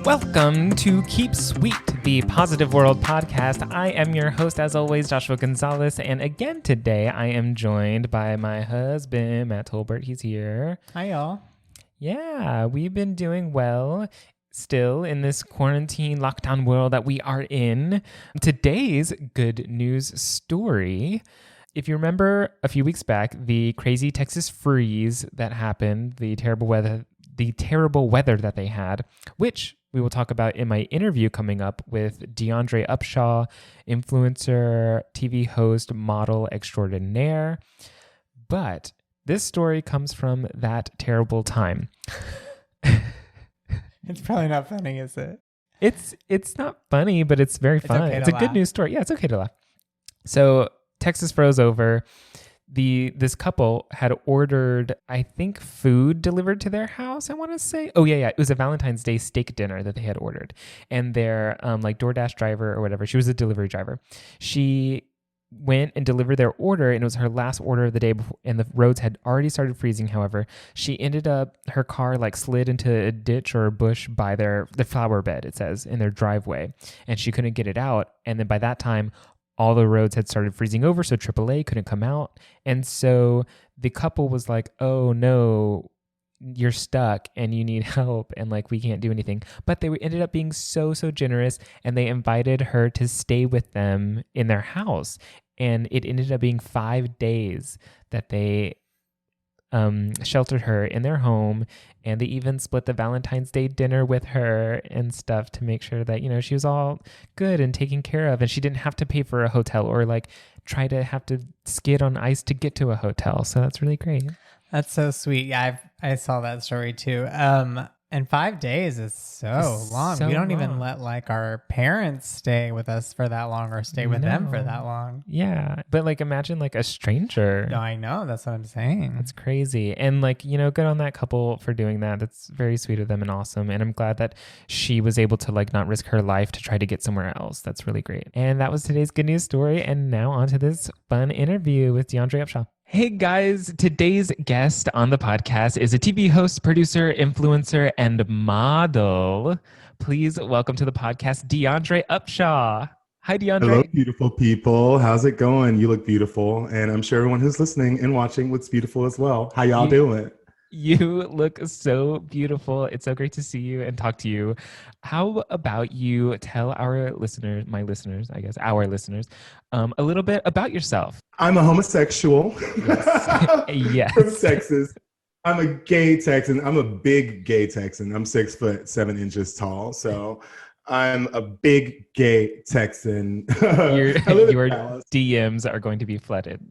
Welcome to Keep Sweet, the Positive World podcast. I am your host, as always, Joshua Gonzalez. And again today, I am joined by my husband, Matt Tolbert. He's here. Hi, y'all. Yeah, we've been doing well still in this quarantine lockdown world that we are in. Today's good news story. If you remember a few weeks back, the crazy Texas freeze that happened, the terrible weather that they had, which we will talk about in my interview coming up with DeAndré Upshaw, influencer, TV host, model extraordinaire. But this story comes from that terrible time. It's probably not funny, is it? It's not funny, but it's very fun. Okay, it's a good news story. Yeah, it's okay to laugh. So Texas froze over. This couple had ordered, I think, food delivered to their house, I want to say. Oh, yeah. It was a Valentine's Day steak dinner that they had ordered. And their DoorDash driver or whatever, she was a delivery driver. She went and delivered their order, and it was her last order of the day before, and the roads had already started freezing. However, she ended up, her car slid into a ditch or a bush by the flower bed, it says, in their driveway. And she couldn't get it out. And then by that time, all the roads had started freezing over, so AAA couldn't come out. And so the couple was like, oh no, you're stuck and you need help and we can't do anything. But they ended up being so generous, and they invited her to stay with them in their house. And it ended up being 5 days that they sheltered her in their home, and they even split the Valentine's Day dinner with her and stuff to make sure that, she was all good and taken care of, and she didn't have to pay for a hotel or try to have to skid on ice to get to a hotel. So that's really great. That's so sweet. Yeah, I saw that story too. And 5 days is so long. We don't even let our parents stay with us for that long or stay with them for that long. Yeah. But imagine a stranger. No, I know. That's what I'm saying. It's crazy. And good on that couple for doing that. That's very sweet of them and awesome. And I'm glad that she was able to not risk her life to try to get somewhere else. That's really great. And that was today's good news story. And now on to this fun interview with DeAndré Upshaw. Hey guys, today's guest on the podcast is a TV host, producer, influencer, and model. Please welcome to the podcast, DeAndré Upshaw. Hi, DeAndré. Hello, beautiful people. How's it going? You look beautiful. And I'm sure everyone who's listening and watching looks beautiful as well. How y'all doing? You look so beautiful. It's so great to see you and talk to you. How about you tell our listeners, our listeners, a little bit about yourself? I'm a homosexual. Yes. Yes. From Texas. I'm a gay Texan. I'm a big gay Texan. I'm 6'7" tall. So I'm a big gay Texan. Your DMs are going to be flooded.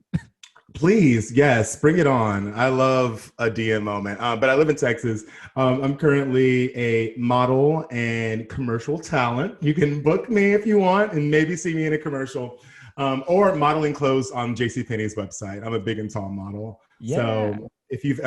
Please, yes, bring it on. I love a DM moment. But I live in Texas. I'm currently a model and commercial talent. You can book me if you want and maybe see me in a commercial or modeling clothes on JCPenney's website. I'm a big and tall model. Yeah. So if you've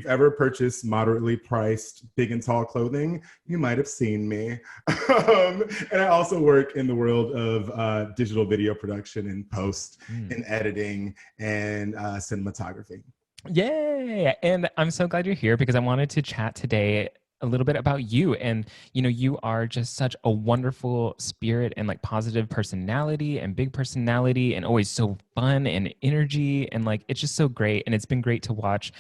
ever purchased moderately priced big and tall clothing, you might have seen me. And I also work in the world of digital video production and post and editing and cinematography. Yay! And I'm so glad you're here because I wanted to chat today a little bit about you. And, you are just such a wonderful spirit and positive personality and big personality and always so fun and energy. And it's just so great. And it's been great to watch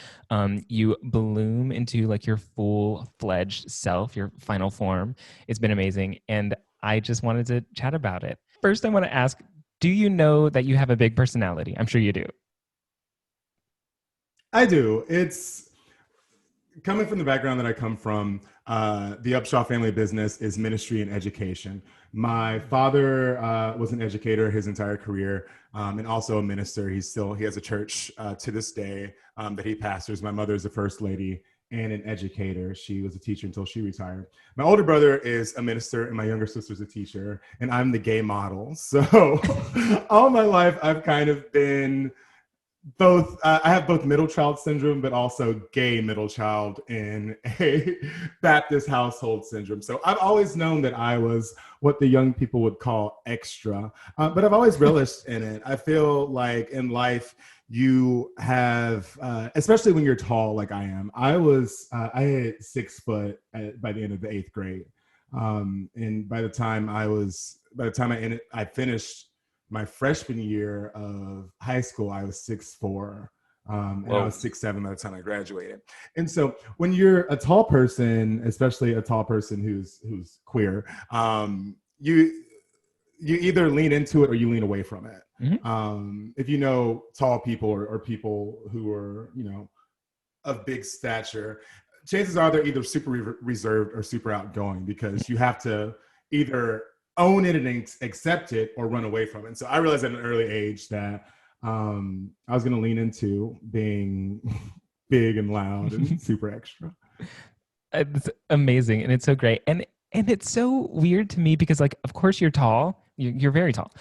you bloom into your full-fledged self, your final form. It's been amazing. And I just wanted to chat about it. First, I want to ask, do you know that you have a big personality? I'm sure you do. I do. It's coming from the background that I come from. The Upshaw family business is ministry and education. My father was an educator his entire career and also a minister. He has a church to this day that he pastors. My mother is the first lady and an educator. She was a teacher until she retired. My older brother is a minister and my younger sister's a teacher, and I'm the gay model. So all my life I've kind of been both. I have both middle child syndrome, but also gay middle child in a Baptist household syndrome. So I've always known that I was what the young people would call extra, but I've always relished in it. I feel like in life, you have, especially when you're tall like I am. I hit 6 foot by the end of the 8th grade. And by the time I finished my freshman year of high school, I was 6'4". And I was 6'7" by the time I graduated. And so when you're a tall person, especially a tall person who's queer, you either lean into it or you lean away from it. Mm-hmm. If you know tall people or people who are, of big stature, chances are they're either super reserved or super outgoing, because you have to either own it and accept it or run away from it. And so I realized at an early age that I was going to lean into being big and loud and super extra. It's amazing. And it's so great. And it's so weird to me because, like, of course you're tall. You're very tall.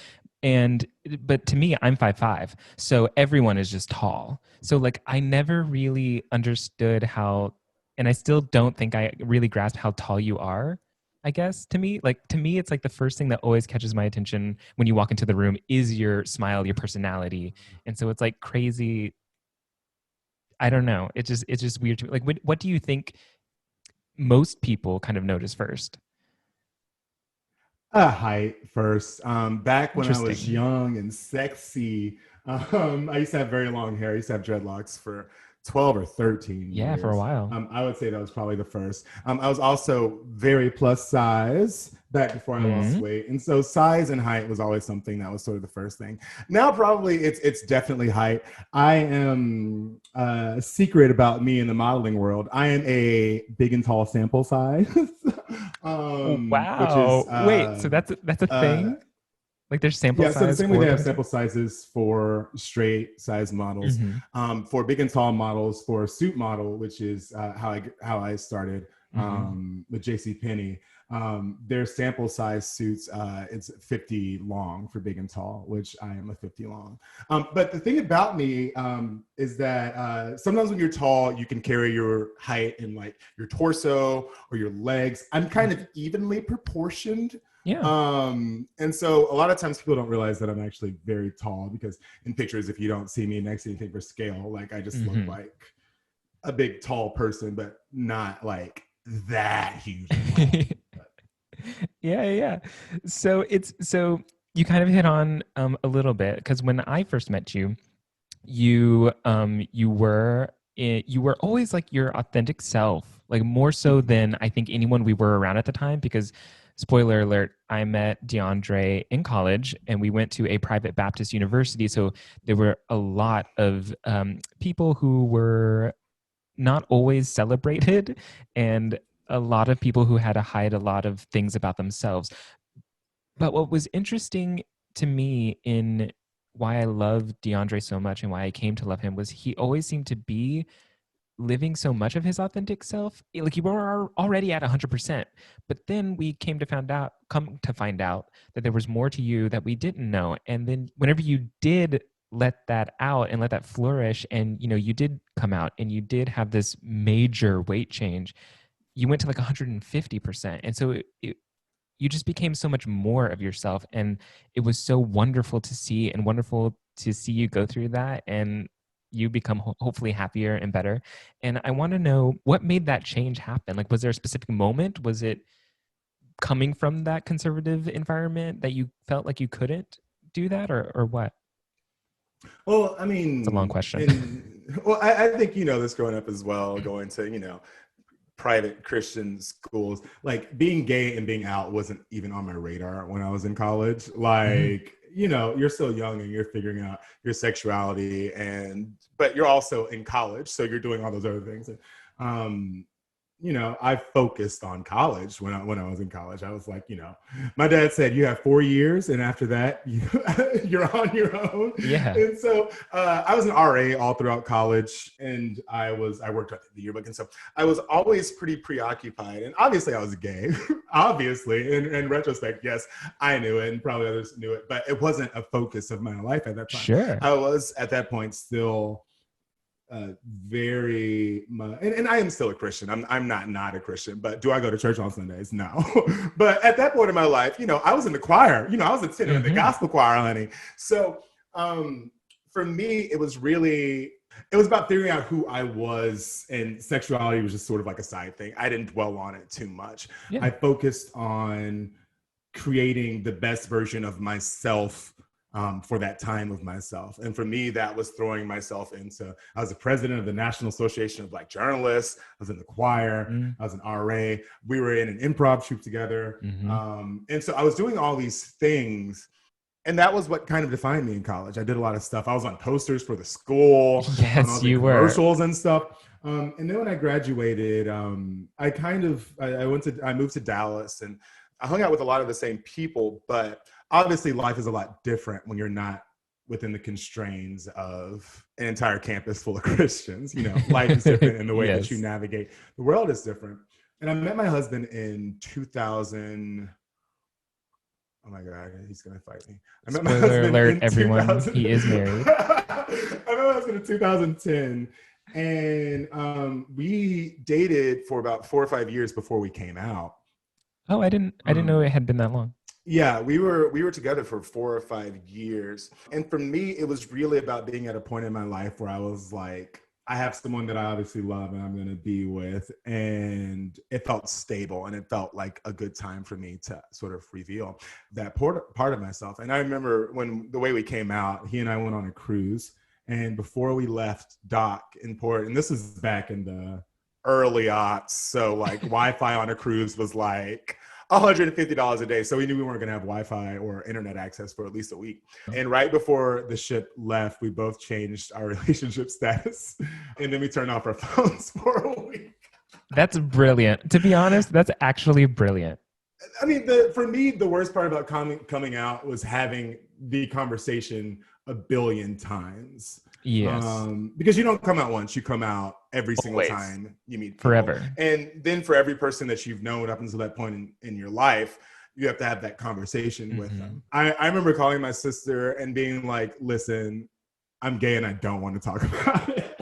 But to me, I'm 5'5". So everyone is just tall. So, like, I never really understood how, and I still don't think I really grasp how tall you are. I guess to me, it's like the first thing that always catches my attention when you walk into the room is your smile, your personality. And so it's like crazy. I don't know. It's just weird to me. Like, what do you think most people kind of notice first? Height first. Back when I was young and sexy, I used to have very long hair. I used to have dreadlocks for 12 or 13 years. For a while. I would say that was probably the first. I was also very plus size back before I lost weight. And so size and height was always something that was sort of the first thing. Now probably it's definitely height. I am a secret about me in the modeling world. I am a big and tall sample size. Wow. Which is, wait, so that's a thing? Like there's sample size? Yeah, so the same way they have sample sizes for straight size models, for big and tall models, for a suit model, which is how I started with JCPenney. Their sample size suits, it's 50 long for big and tall, which I am a 50 long. But the thing about me is that sometimes when you're tall, you can carry your height in like your torso or your legs. I'm kind of evenly proportioned. Yeah. And so a lot of times people don't realize that I'm actually very tall, because in pictures, if you don't see me next to anything for scale, like I just look like a big tall person, but not like that huge. Yeah. So you kind of hit on a little bit, because when I first met you, you were always like your authentic self, like more so than I think anyone we were around at the time, because spoiler alert, I met DeAndré in college and we went to a private Baptist university. So there were a lot of people who were not always celebrated, and a lot of people who had to hide a lot of things about themselves. But what was interesting to me in why I love DeAndré so much and why I came to love him was he always seemed to be living so much of his authentic self. Like you were already at 100%, but then we come to find out that there was more to you that we didn't know. And then whenever you did let that out and let that flourish, and you did come out and you did have this major weight change, you went to like 150%. And so you just became so much more of yourself. And it was so wonderful to see, and wonderful to see you go through that. And you become hopefully happier and better. And I want to know what made that change happen. Like, was there a specific moment? Was it coming from that conservative environment that you felt like you couldn't do that, or what? Well, I mean, it's a long question. I think this growing up as well, going to, private Christian schools, like being gay and being out wasn't even on my radar when I was in college. Like, you're still young and you're figuring out your sexuality, but you're also in college, so you're doing all those other things. I focused on college when I was in college. I was like, my dad said, you have 4 years, and after that, you're on your own. Yeah. And so I was an RA all throughout college, and I worked at the yearbook, and so I was always pretty preoccupied. And obviously, I was gay. Obviously, in retrospect, yes, I knew it, and probably others knew it, but it wasn't a focus of my life at that time. Sure. I was at that point still very much, and I am still a Christian. I'm not a Christian, but do I go to church on Sundays? No. But at that point in my life, I was in the choir. I was a tenor in the gospel choir, honey. So for me, it was about figuring out who I was, and sexuality was just sort of like a side thing. I didn't dwell on it too much. Yeah. I focused on creating the best version of myself for that time of myself. And for me, that was throwing myself into, I was the president of the National Association of Black Journalists. I was in the choir. I was an RA. We were in an improv troupe together. And so I was doing all these things. And that was what kind of defined me in college. I did a lot of stuff. I was on posters for the school, yes, on all the commercials and stuff. And then when I graduated, I moved to Dallas, and I hung out with a lot of the same people, but obviously life is a lot different when you're not within the constraints of an entire campus full of Christians. You know, life is different in the way that you navigate. The world is different. And I met my husband in 2000. Oh my God, he's going to fight me. I met my husband alert, in everyone. He is married. I met my husband in 2010. And we dated for about 4 or 5 years before we came out. Oh, I didn't know it had been that long. Yeah, we were together for 4 or 5 years. And for me, it was really about being at a point in my life where I was like, I have someone that I obviously love and I'm going to be with. And it felt stable, and it felt like a good time for me to sort of reveal that part of myself. And I remember when the way we came out, he and I went on a cruise. And before we left dock in port, and this is back in the early aughts, so like Wi-Fi on a cruise was like $150 a day. So we knew we weren't going to have Wi-Fi or internet access for at least a week. And right before the ship left, we both changed our relationship status. And then we turned off our phones for a week. That's brilliant. To be honest, that's actually brilliant. I mean, for me, the worst part about coming out was having the conversation a billion times. Yes. Because you don't come out once, you come out every single time you meet people. Forever. And then for every person that you've known up until that point in your life, you have to have that conversation with them. I remember calling my sister and being like, listen, I'm gay and I don't want to talk about it.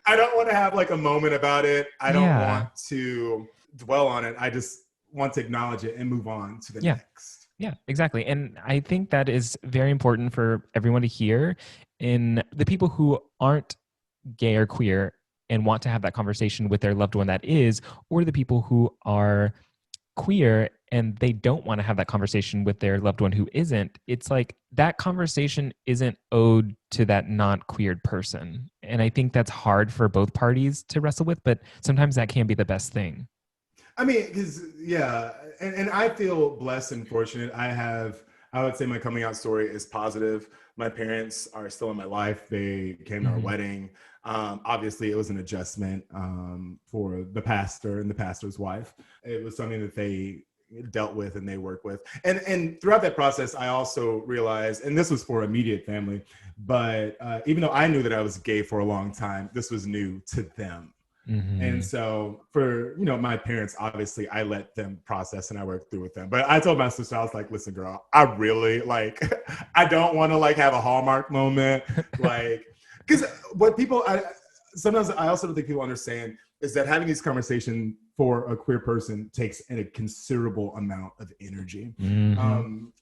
I don't want to have like a moment about it. I don't want to dwell on it. I just want to acknowledge it and move on to the next. Yeah, exactly. And I think that is very important for everyone to hear. In the people who aren't gay or queer and want to have that conversation with their loved one that is, or the people who are queer and they don't want to have that conversation with their loved one who isn't, it's like that conversation isn't owed to that not queered person. And I think that's hard for both parties to wrestle with, but sometimes that can be the best thing. I mean, because, and I feel blessed and fortunate. I would say my coming out story is positive. My parents are still in my life. They came to our wedding. Obviously, it was an adjustment for the pastor and the pastor's wife. It was something that they dealt with and they work with. And throughout that process, I also realized, and this was for immediate family, but even though I knew that I was gay for a long time, this was new to them. And so for, my parents, obviously I let them process and I worked through with them. But I told my sister, I was like, listen, girl, I really I don't want to have a Hallmark moment. Because what sometimes I also don't think people understand is that having these conversations for a queer person takes a considerable amount of energy.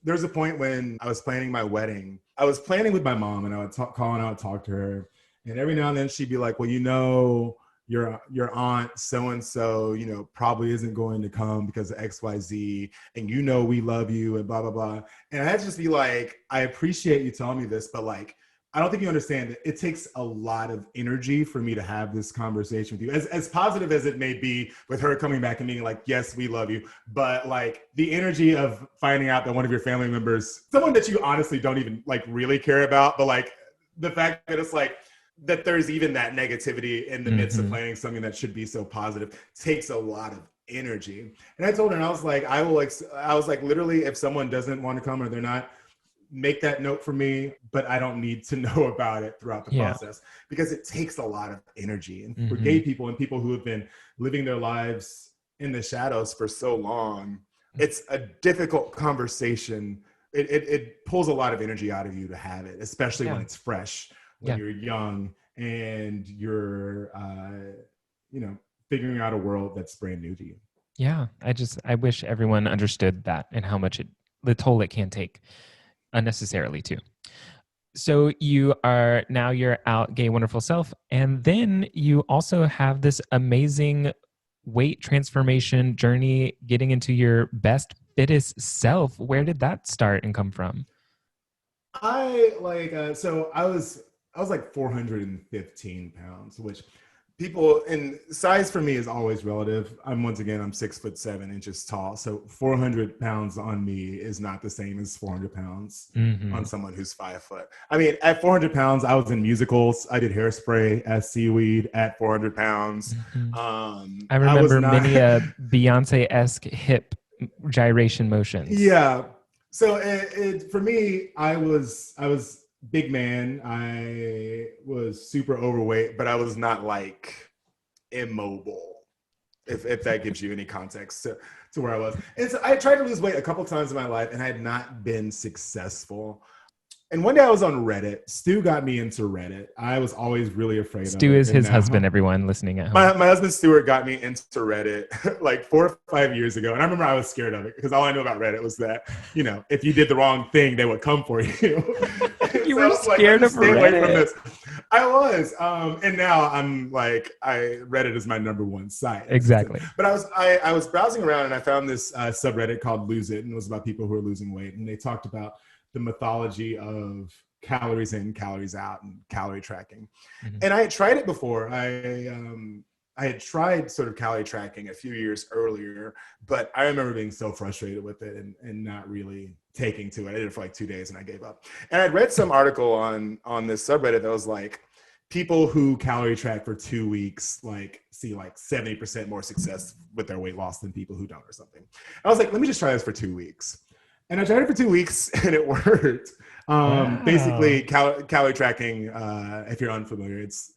There's a point when I was planning my wedding. I was planning with my mom and I would call and I would talk to her. And every now and then she'd be like, well, your aunt so-and-so, probably isn't going to come because of XYZ, and we love you and blah, blah, blah. And I had to just be like, I appreciate you telling me this, but I don't think you understand that it takes a lot of energy for me to have this conversation with you. As positive as it may be with her coming back and being like, yes, we love you. But the energy of finding out that one of your family members, someone that you honestly don't even really care about, but the fact that it's that there's even that negativity in the midst of planning something that should be so positive takes a lot of energy. And I told her, and I was like, literally, if someone doesn't want to come or they're not, make that note for me, but I don't need to know about it throughout the process, because it takes a lot of energy. And for gay people and people who have been living their lives in the shadows for so long, it's a difficult conversation. It pulls a lot of energy out of you to have it, especially when it's fresh. When you're young and you're, figuring out a world that's brand new to you. Yeah. I wish everyone understood that and how much the toll it can take unnecessarily too. So you're out, gay, wonderful self. And then you also have this amazing weight transformation journey, getting into your best, fittest self. Where did that start and come from? I was like 415 pounds, which people and size for me is always relative. I'm 6'7" tall. So 400 pounds on me is not the same as 400 pounds on someone who's 5 foot. I mean, at 400 pounds, I was in musicals. I did Hairspray as Seaweed at 400 pounds. I remember many Beyonce-esque hip gyration motions. Yeah. So for me, I was big man. I was super overweight, but I was not like immobile, if that gives you any context to where I was. And so I tried to lose weight a couple times in my life and I had not been successful. And one day I was on Reddit. Stu got me into Reddit. I was always really afraid of it. Stu is his husband, everyone listening at home. My husband, Stuart, got me into Reddit like 4 or 5 years ago. And I remember I was scared of it because all I knew about Reddit was that, if you did the wrong thing, they would come for you. You were scared of Reddit. Away from this. I was. And now I'm like, Reddit is my number one site. Exactly. But I was browsing around and I found this subreddit called Lose It. And it was about people who are losing weight. And they talked about the mythology of calories in, calories out, and calorie tracking. And I had tried it before. I had tried sort of calorie tracking a few years earlier, but I remember being so frustrated with it and not really taking to it. I did it for like 2 days and I gave up. And I'd read some article on this subreddit that was like, people who calorie track for 2 weeks see 70% more success with their weight loss than people who don't or something. I was like, let me just try this for 2 weeks. And I tried it for 2 weeks and it worked. Wow. Basically, calorie tracking, if you're unfamiliar, it's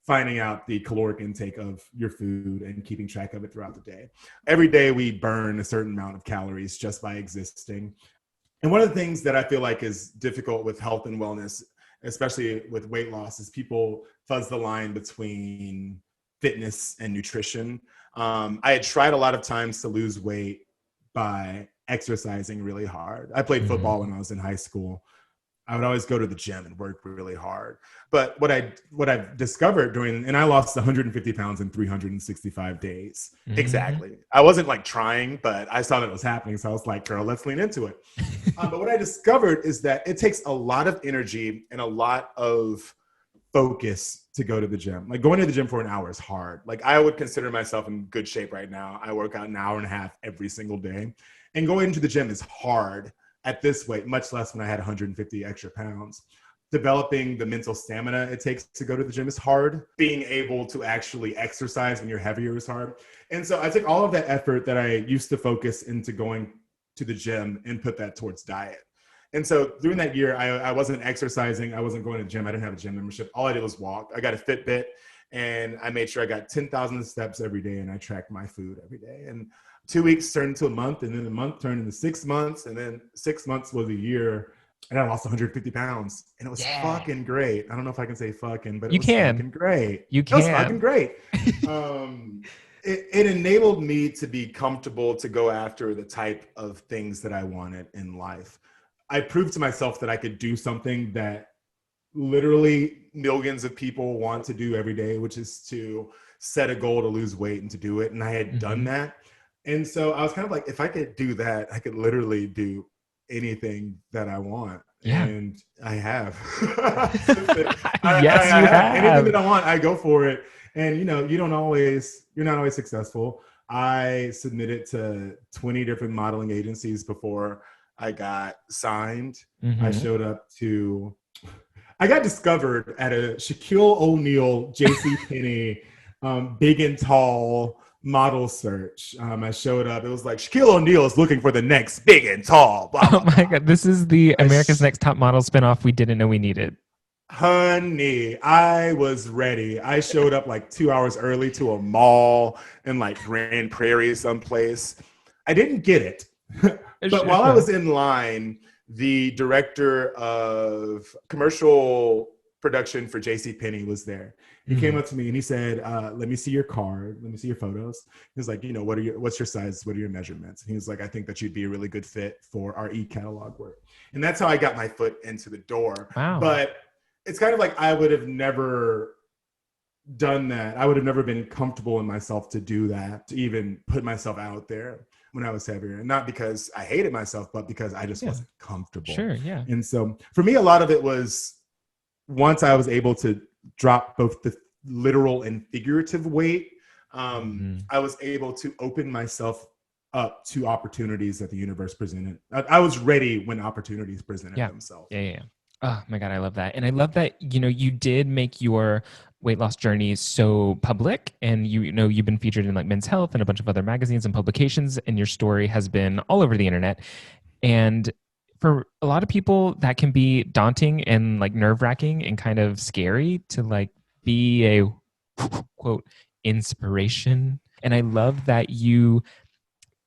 finding out the caloric intake of your food and keeping track of it throughout the day. Every day we burn a certain amount of calories just by existing. And one of the things that I feel like is difficult with health and wellness, especially with weight loss, is people fuzz the line between fitness and nutrition. I had tried a lot of times to lose weight by exercising really hard. I played football when I was in high school. I would always go to the gym and work really hard. But what I've discovered and I lost 150 pounds in 365 days. Exactly. I wasn't like trying, but I saw that it was happening. So I was like, girl, let's lean into it. But what I discovered is that it takes a lot of energy and a lot of focus to go to the gym. Like going to the gym for an hour is hard. Like I would consider myself in good shape right now. I work out an hour and a half every single day. And going into the gym is hard at this weight, much less when I had 150 extra pounds. Developing the mental stamina it takes to go to the gym is hard. Being able to actually exercise when you're heavier is hard. And so I took all of that effort that I used to focus into going to the gym and put that towards diet. And so during that year, I wasn't exercising. I wasn't going to the gym. I didn't have a gym membership. All I did was walk. I got a Fitbit and I made sure I got 10,000 steps every day and I tracked my food every day. And 2 weeks turned into a month, and then a month turned into 6 months, and then 6 months was a year, and I lost 150 pounds, and it was fucking great. I don't know if I can say fucking, but it was fucking great. You can. It was fucking great. It enabled me to be comfortable to go after the type of things that I wanted in life. I proved to myself that I could do something that literally millions of people want to do every day, which is to set a goal to lose weight and to do it, and I had done that. And so I was kind of like, if I could do that, I could literally do anything that I want. Yeah. And I have. Yes, you have. Anything that I want, I go for it. And, you're not always successful. I submitted to 20 different modeling agencies before I got signed. I showed up I got discovered at a Shaquille O'Neal, JCPenney, big and tall model search. I showed up. It was like Shaquille O'Neal is looking for the next big and tall. Blah, blah, oh my God. This is the America's Next Top Model spinoff we didn't know we needed. Honey, I was ready. I showed up like 2 hours early to a mall in like Grand Prairie someplace. I didn't get it. But while I was in line, the director of commercial production for JCPenney was there. He came up to me and he said, let me see your card. Let me see your photos. He was like, what's your size? What are your measurements? And he was like, I think that you'd be a really good fit for our e-catalog work. And that's how I got my foot into the door. Wow. But it's kind of like I would have never done that. I would have never been comfortable in myself to do that, to even put myself out there when I was heavier. And not because I hated myself, but because I just wasn't comfortable. Sure, yeah. And so for me, a lot of it was once I was able to drop both the literal and figurative weight, I was able to open myself up to opportunities that the universe presented. I was ready when opportunities presented themselves. Yeah. Oh my God, I love that. And I love that, you did make your weight loss journey so public, and you've been featured in like Men's Health and a bunch of other magazines and publications, and your story has been all over the internet. And for a lot of people that can be daunting and like nerve-wracking and kind of scary to like be a quote inspiration. And I love that you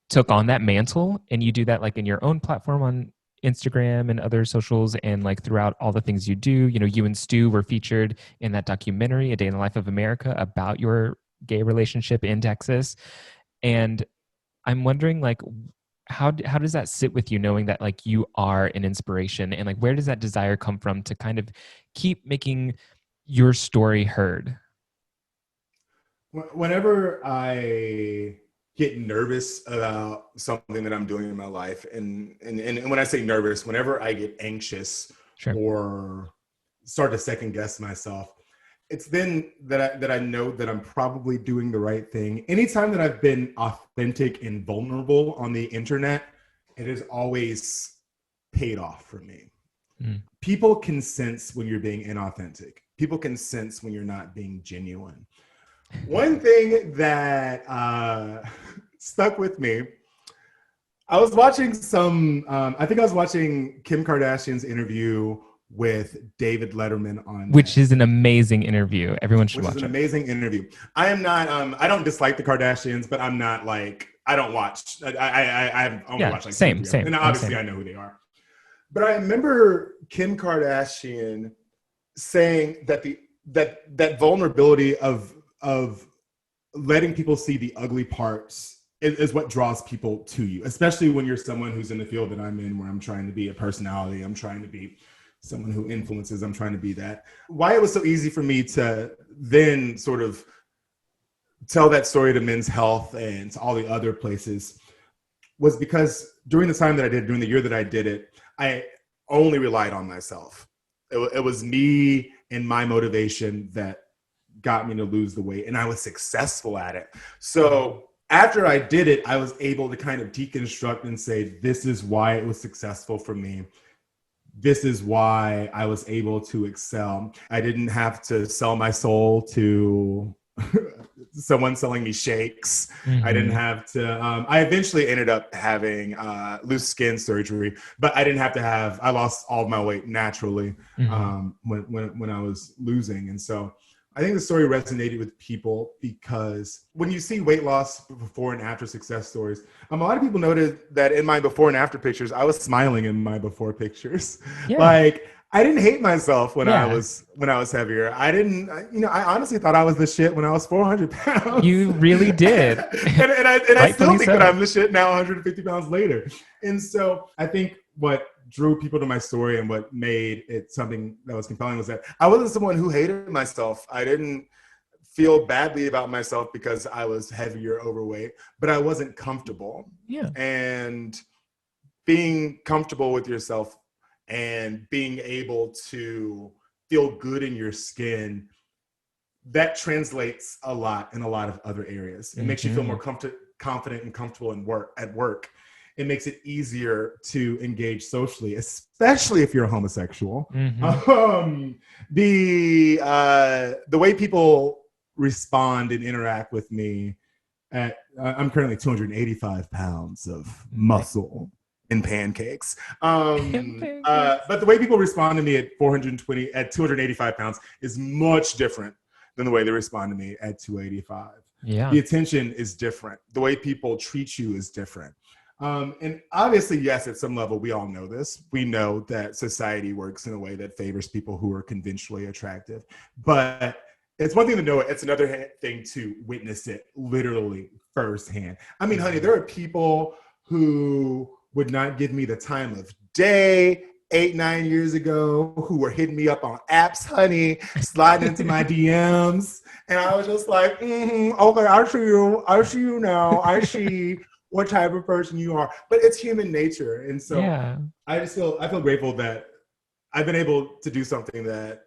took on that mantle, and you do that like in your own platform on Instagram and other socials, and like throughout all the things you do. You and Stu were featured in that documentary, A Day in the Life of America, about your gay relationship in Texas. And I'm wondering, like, how does that sit with you, knowing that like you are an inspiration, and like where does that desire come from to kind of keep making your story heard? Whenever I get nervous about something that I'm doing in my life, and when I say nervous, whenever I get anxious or start to second guess myself, it's then that I know that I'm probably doing the right thing. Anytime that I've been authentic and vulnerable on the internet, it has always paid off for me. People can sense when you're being inauthentic. People can sense when you're not being genuine. One thing that stuck with me, I was watching I think I was watching Kim Kardashian's interview with David Letterman on which is an amazing interview. Everyone should watch it. Which is an amazing interview. I am not, I don't dislike the Kardashians, but I'm not like, I don't watch. I've only watched like same. And obviously I know who they are. But I remember Kim Kardashian saying that that vulnerability of letting people see the ugly parts is what draws people to you, especially when you're someone who's in the field that I'm in, where I'm trying to be a personality. I'm trying to be someone who influences. I'm trying to be that. Why it was so easy for me to then sort of tell that story to Men's Health and to all the other places was because during the year that I did it, I only relied on myself. It was me and my motivation that got me to lose the weight, and I was successful at it. So after I did it, I was able to kind of deconstruct and say, this is why it was successful for me. This is why I was able to excel. I didn't have to sell my soul to someone selling me shakes. I didn't have to, I eventually ended up having loose skin surgery, but I didn't have to I lost all of my weight naturally when I was losing. And so I think the story resonated with people because when you see weight loss before and after success stories, a lot of people noted that in my before and after pictures, I was smiling in my before pictures. Yeah. Like I didn't hate myself when I was heavier. I honestly thought I was the shit when I was 400 pounds. You really did. and I still think that I'm the shit now 150 pounds later. And so I think what drew people to my story and what made it something that was compelling was that I wasn't someone who hated myself. I didn't feel badly about myself because I was heavier, overweight, but I wasn't comfortable. Yeah. And being comfortable with yourself and being able to feel good in your skin, that translates a lot in a lot of other areas. It makes you feel more confident and comfortable at work. It makes it easier to engage socially, especially if you're a homosexual. The way people respond and interact with me I'm currently 285 pounds of muscle in pancakes. But the way people respond to me at 285 pounds is much different than the way they respond to me at 285. Yeah. The attention is different. The way people treat you is different. And obviously, yes, at some level, we all know this. We know that society works in a way that favors people who are conventionally attractive. But it's one thing to know it. It's another thing to witness it literally firsthand. I mean, honey, there are people who would not give me the time of day 8-9 years ago who were hitting me up on apps, honey, sliding into my DMs. And I was just like, okay, I see you now. I see what type of person you are. But it's human nature. And so I feel grateful that I've been able to do something that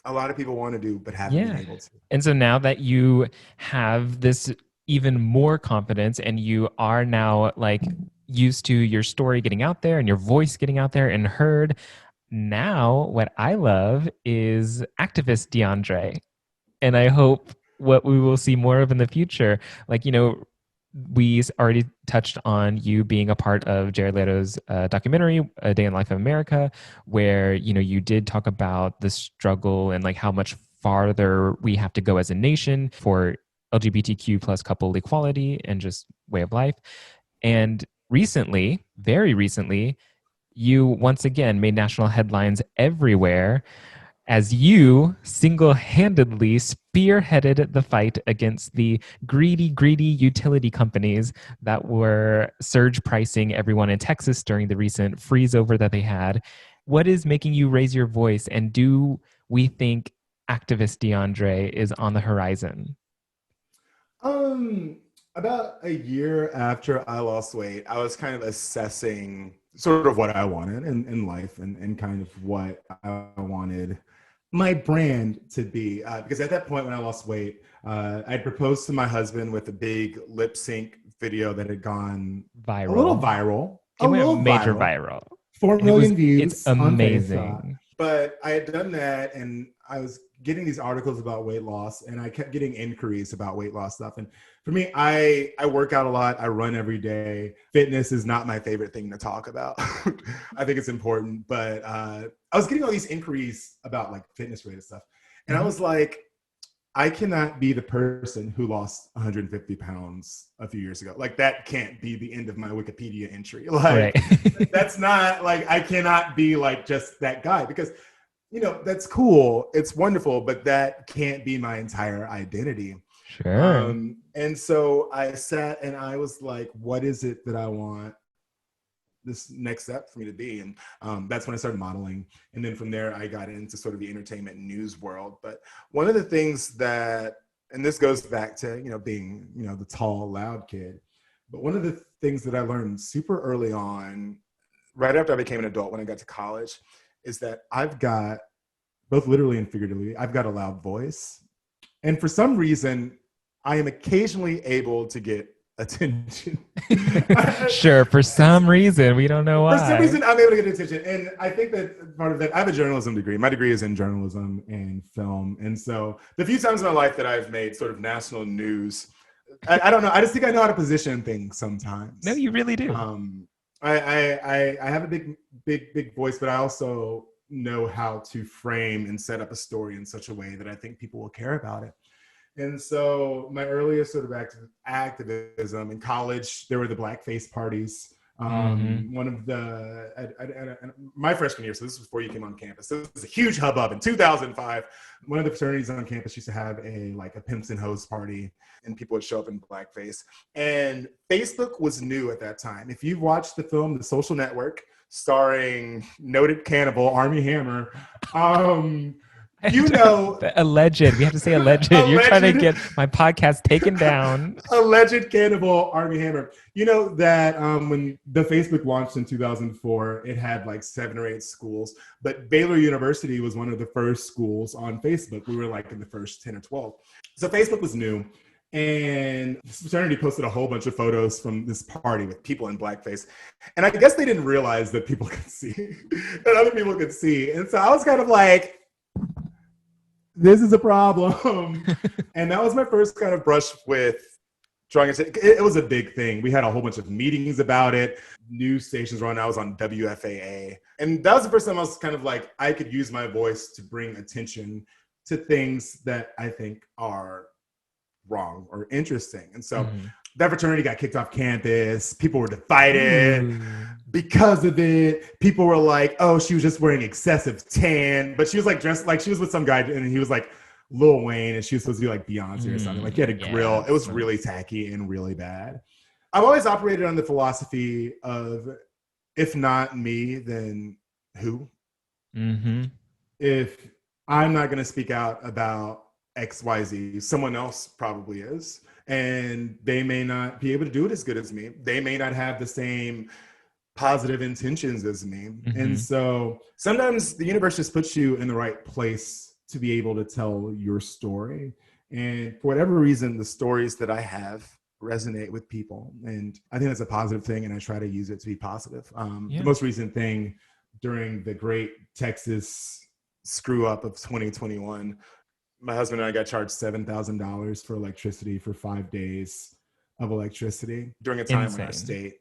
a lot of people want to do, but haven't been able to. And so now that you have this even more confidence and you are now like used to your story getting out there and your voice getting out there and heard, now what I love is activist DeAndré. And I hope what we will see more of in the future, like, you know, we already touched on you being a part of Jared Leto's documentary, A Day in the Life of America, where, you know, you did talk about the struggle and like how much farther we have to go as a nation for LGBTQ plus couple equality and just way of life. And recently, very recently, you once again made national headlines everywhere as you single-handedly spearheaded the fight against the greedy utility companies that were surge pricing everyone in Texas during the recent freeze over that they had. What is making you raise your voice, and do we think activist DeAndré is on the horizon? About a year after I lost weight, I was kind of assessing sort of what I wanted in life and kind of what I wanted my brand to be. Because at that point when I lost weight, I proposed to my husband with a big lip sync video that had gone viral. A little viral. It went major viral. 4 million views. It's amazing. On Facebook. But I had done that, and I was getting these articles about weight loss, and I kept getting inquiries about weight loss stuff. And for me, I work out a lot. I run every day. Fitness is not my favorite thing to talk about. I think it's important, but I was getting all these inquiries about like fitness related stuff. And I was like, I cannot be the person who lost 150 pounds a few years ago. Like, that can't be the end of my Wikipedia entry. Like, that's not like, I cannot be like just that guy, because, you know, that's cool. It's wonderful, but that can't be my entire identity. Sure. And so I sat and I was like, what is it that I want this next step for me to be? And that's when I started modeling. And then from there, I got into sort of the entertainment news world. But one of the things that, and this goes back to, you know, being, you know, the tall, loud kid. But one of the things that I learned super early on, right after I became an adult, when I got to college, is that I've got, both literally and figuratively, I've got a loud voice. And for some reason, I am occasionally able to get attention. Sure, for some reason, we don't know why. For some reason, I'm able to get attention. And I think that part of that, I have a journalism degree. My degree is in journalism and film. And so the few times in my life that I've made sort of national news, I don't know. I just think I know how to position things sometimes. No, you really do. I have a big voice, but I also know how to frame and set up a story in such a way that I think people will care about it. And so my earliest sort of activism in college, there were the blackface parties. One of the, my freshman year, so this was before you came on campus. So it was a huge hubbub in 2005. One of the fraternities on campus used to have a pimps and hoes party, and people would show up in blackface. And Facebook was new at that time. If you've watched the film The Social Network, starring noted cannibal Armie Hammer, you know, alleged. We have to say alleged. You're trying to get my podcast taken down. Alleged cannibal Armie Hammer. You know that when the Facebook launched in 2004, it had like 7 or 8 schools, but Baylor University was one of the first schools on Facebook. We were like in the first 10 or 12. So Facebook was new. And this fraternity posted a whole bunch of photos from this party with people in blackface. And I guess they didn't realize that people could see, that other people could see. And so I was kind of like, this is a problem. And that was my first kind of brush with drawing attention. It was a big thing. We had a whole bunch of meetings about it. News stations were on. I was on WFAA. And that was the first time I was kind of like, I could use my voice to bring attention to things that I think are wrong or interesting. And so that fraternity got kicked off campus. People were divided because of it. People were like, oh, she was just wearing excessive tan. But she was like dressed like she was with some guy, and he was like Lil Wayne, and she was supposed to be like Beyonce or something. Like he had a grill. It was nice. really tacky and really bad. I've always operated on the philosophy of, if not me, then who? Mm-hmm. If I'm not going to speak out about XYZ, someone else probably is. And they may not be able to do it as good as me. They may not have the same positive intentions as me. Mm-hmm. And so sometimes the universe just puts you in the right place to be able to tell your story. And for whatever reason, the stories that I have resonate with people. And I think that's a positive thing. And I try to use it to be positive. The most recent thing during the great Texas screw up of 2021, my husband and I got charged $7,000 for electricity for 5 days of electricity during a time when our state,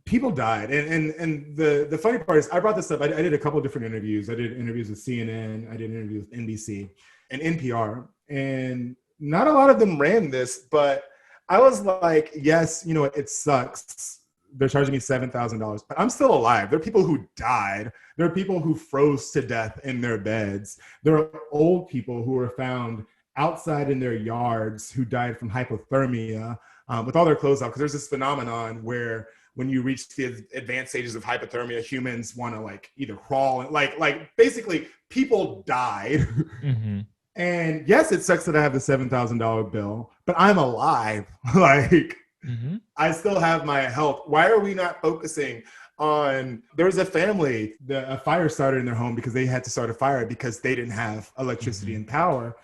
people died. And the funny part is, I brought this up. I did a couple of different interviews. I did interviews with CNN. I did interviews with NBC and NPR. And not a lot of them ran this, but I was like, yes, you know, it sucks. They're charging me $7,000, but I'm still alive. There are people who died. There are people who froze to death in their beds. There are old people who were found outside in their yards who died from hypothermia with all their clothes off. Because there's this phenomenon where when you reach the advanced stages of hypothermia, humans want to like either crawl, like basically people died. Mm-hmm. And yes, it sucks that I have the $7,000 bill, but I'm alive. Like, mm-hmm. I still have my health. Why are we not focusing on, there was a family, a fire started in their home because they had to start a fire because they didn't have electricity and power.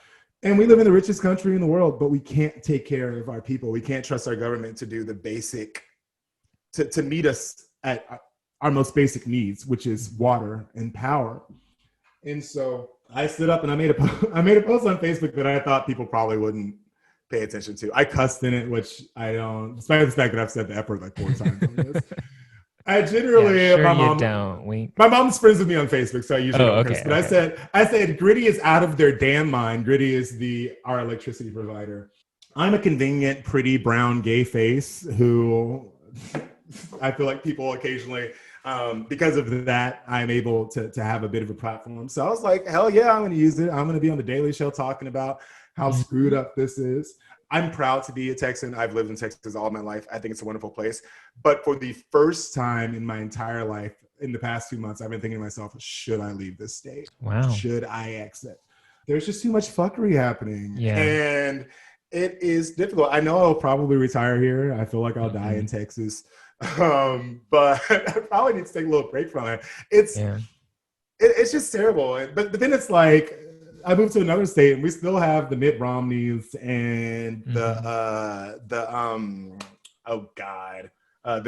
And we live in the richest country in the world, but we can't take care of our people. We can't trust our government to do the basic, to meet us at our most basic needs, which is water and power. And so I stood up and I made a post on Facebook that I thought people probably wouldn't pay attention to. I cussed in it, which I don't, despite the fact that I've said the F word like 4 times on this. I generally, my mom's friends with me on Facebook, so I usually don't curse. But I said, Gritty is out of their damn mind. Gritty is our electricity provider. I'm a convenient, pretty, brown, gay face who I feel like people occasionally, because of that, I'm able to have a bit of a platform. So I was like, hell yeah, I'm going to use it. I'm going to be on the Daily Show talking about how screwed up this is. I'm proud to be a Texan. I've lived in Texas all my life. I think it's a wonderful place. But for the first time in my entire life, in the past 2 months, I've been thinking to myself, should I leave this state? Wow. Should I exit? There's just too much fuckery happening. Yeah. And it is difficult. I know I'll probably retire here. I feel like I'll die in Texas. But I probably need to take a little break from it. It's just terrible. But then it's like, I moved to another state and we still have the Mitt Romneys and the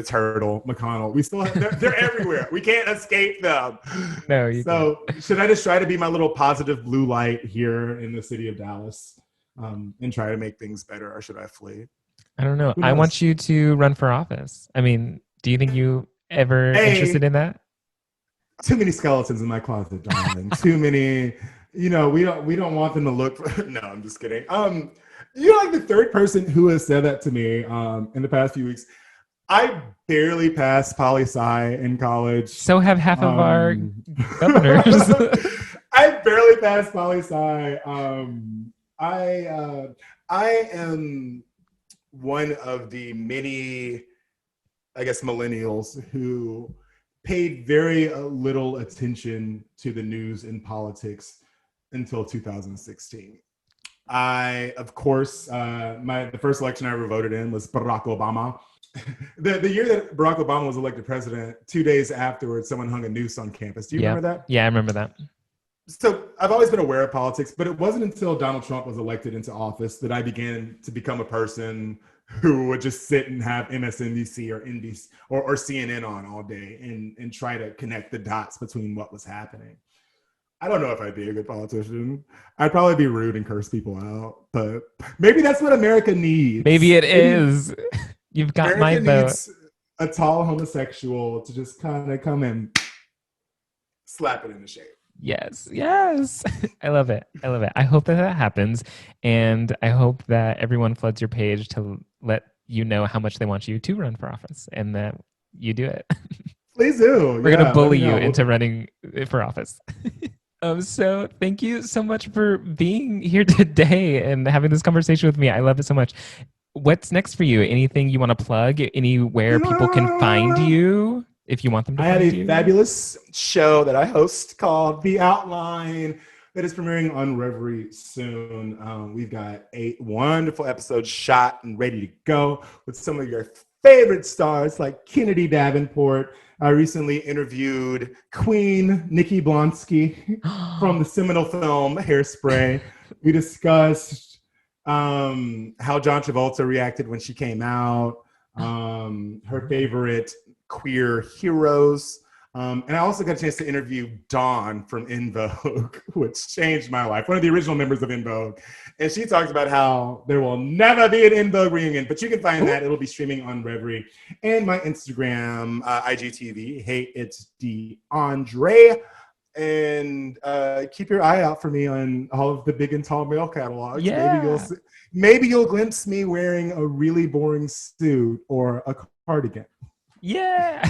turtle McConnell. We still have, they're everywhere. We can't escape them. No, should I just try to be my little positive blue light here in the city of Dallas and try to make things better, or should I flee? I don't know. I want you to run for office. I mean, do you think you ever interested in that? Too many skeletons in my closet, darling. Too many. You know, we don't want them to look for, no, I'm just kidding. You're like the third person who has said that to me in the past few weeks. I barely passed poli-sci in college. So have half of our governors. I barely passed poli-sci. I am one of the many, I guess, millennials who paid very little attention to the news and politics until 2016. Of course, the first election I ever voted in was Barack Obama. The year that Barack Obama was elected president, 2 days afterwards, someone hung a noose on campus. Do you remember that? Yeah, I remember that. So I've always been aware of politics, but it wasn't until Donald Trump was elected into office that I began to become a person who would just sit and have MSNBC or NBC or CNN on all day and try to connect the dots between what was happening. I don't know if I'd be a good politician. I'd probably be rude and curse people out, but maybe that's what America needs. Maybe it is. You've got my vote. Needs a tall homosexual to just kind of come and slap it in the shape. Yes. I love it. I hope that happens. And I hope that everyone floods your page to let you know how much they want you to run for office and that you do it. Please do. We're going to bully you into running for office. So thank you so much for being here today and having this conversation with me. I love it so much. What's next for you? Anything you want to plug? Anywhere people can find you if you want them to I have find a you? fabulous show that I host called The Outline that is premiering on Reverie soon. We've got 8 wonderful episodes shot and ready to go with some of your favorite stars like Kennedy Davenport. I recently interviewed Queen Nikki Blonsky from the seminal film Hairspray. We discussed how John Travolta reacted when she came out, her favorite queer heroes. And I also got a chance to interview Dawn from In Vogue, which changed my life, one of the original members of In Vogue. And she talks about how there will never be an In Vogue reunion, but you can find that. It'll be streaming on Reverie and my Instagram, IGTV. Hey, it's DeAndré. And keep your eye out for me on all of the big and tall male catalogs. Yeah. Maybe you'll glimpse me wearing a really boring suit or a cardigan. Yeah.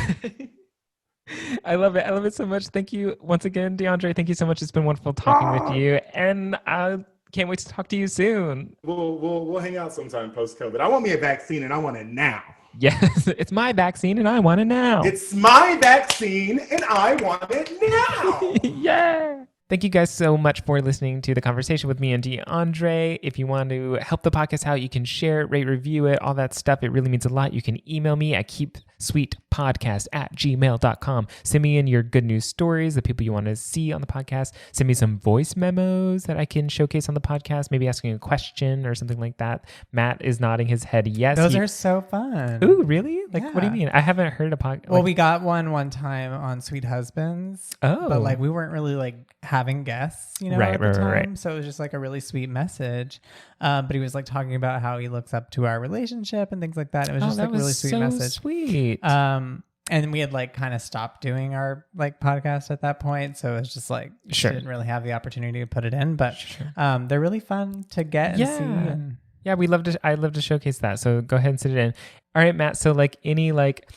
I love it. I love it so much. Thank you once again, DeAndré. Thank you so much. It's been wonderful talking with you. And I can't wait to talk to you soon. We'll hang out sometime post-COVID. I want me a vaccine and I want it now. Yes, it's my vaccine and I want it now. It's my vaccine and I want it now. Yeah. Thank you guys so much for listening to the conversation with me and DeAndré. If you want to help the podcast out, you can share it, rate, review it, all that stuff. It really means a lot. You can email me at KeepSweetPodcast@gmail.com. Send me in your good news stories, the people you want to see on the podcast. Send me some voice memos that I can showcase on the podcast, maybe asking a question or something like that. Matt is nodding his head yes. Those are so fun. Ooh, really? Like, Yeah. what do you mean? I haven't heard a podcast. Well, we got one time on Sweet Husbands. Oh. But like we weren't really like having guests, you know, Right, at the time. right. So it was just like a really sweet message. But he was like talking about how he looks up to our relationship and things like that. It was just like a really sweet message. Sweet. And we had like kind of stopped doing our like podcast at that point. So it was just like, Sure. didn't really have the opportunity to put it in, but they're really fun to get and see. And yeah, I'd love to showcase that. So go ahead and sit it in. All right, Matt. So like any like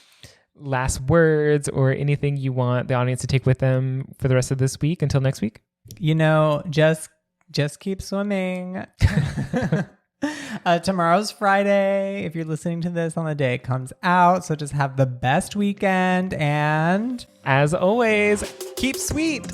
last words or anything you want the audience to take with them for the rest of this week until next week? You know, just keep swimming. Tomorrow's Friday. If you're listening to this on the day it comes out, so just have the best weekend and as always, keep sweet.